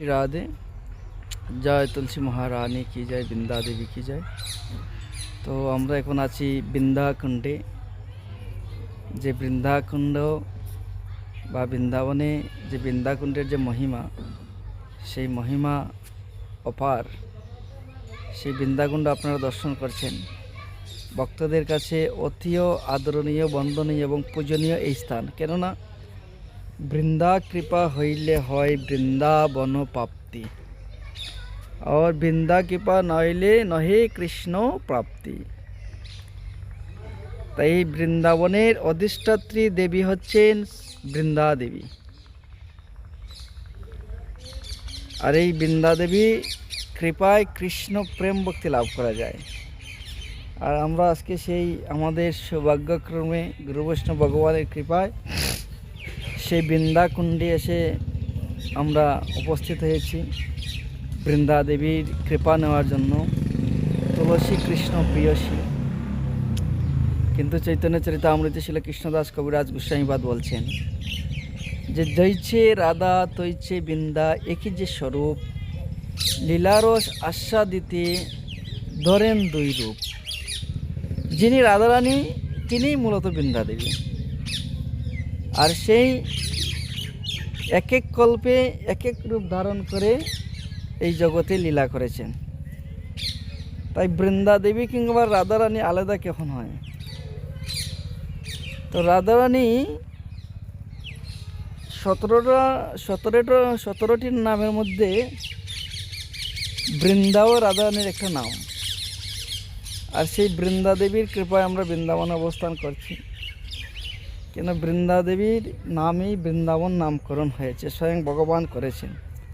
राधे। जय तुलसी महारानी की जय, বৃন্দা দেবী की जय। তো আমরা এখন আছি বৃন্দাকুণ্ডে। যে বৃন্দাকুণ্ড বা বৃন্দাবনে যে বৃন্দাকুণ্ডের যে মহিমা, সেই মহিমা অপার। সেই বৃন্দাকুণ্ড আপনারা দর্শন করছেন। ভক্তদের কাছে অতীয় আদরণীয়, বন্দনীয় এবং পূজনীয় এই স্থান। কেননা বৃন্দা কৃপা হইলে হয় বৃন্দাবন প্রাপ্তি, और বৃন্দা কৃপা নইলে নহে কৃষ্ণ প্রাপ্তি। তাই বৃন্দাবনের অধিষ্ঠাত্রী দেবী হচ্ছেন বৃন্দা দেবী। আর এই বৃন্দা দেবী কৃপায় কৃষ্ণ প্রেম ভক্তি লাভ করা যায়। আর আমরা আজকে সেই আমাদের সৌভাগ্যক্রমে গুরু বৈষ্ণব ভগবানের কৃপায় সেই বৃন্দাকুণ্ডে এসে আমরা উপস্থিত হয়েছি বৃন্দা দেবীর কৃপা নেওয়ার জন্য। তুলসী কৃষ্ণ প্রিয়সী। কিন্তু চৈতন্য চরিতামৃতে শিল কৃষ্ণদাস কবিরাজ গোস্বামীপাদ বলছেন যে জৈছে রাধা তৈছে বৃন্দা একই যে স্বরূপ, লীলারস আস্বাদিতে ধরেন দুই রূপ। যিনি রাধারানী তিনিই মূলত বৃন্দা দেবী। আর সেই এক এক কল্পে এক এক রূপ ধারণ করে এই জগতে লীলা করেছেন। তাই বৃন্দা দেবী কিংবা রাধারানী আলাদা কখন হয়? তো রাধারানী 17টির নামের মধ্যে বৃন্দাও রাধারানীর একটা নাম। আর সেই বৃন্দা দেবীর কৃপায় আমরা বৃন্দাবনে অবস্থান করছি। কেন বৃন্দা দেবীর নামেই বৃন্দাবন নামকরণ হয়েছে, স্বয়ং ভগবান করেছেন।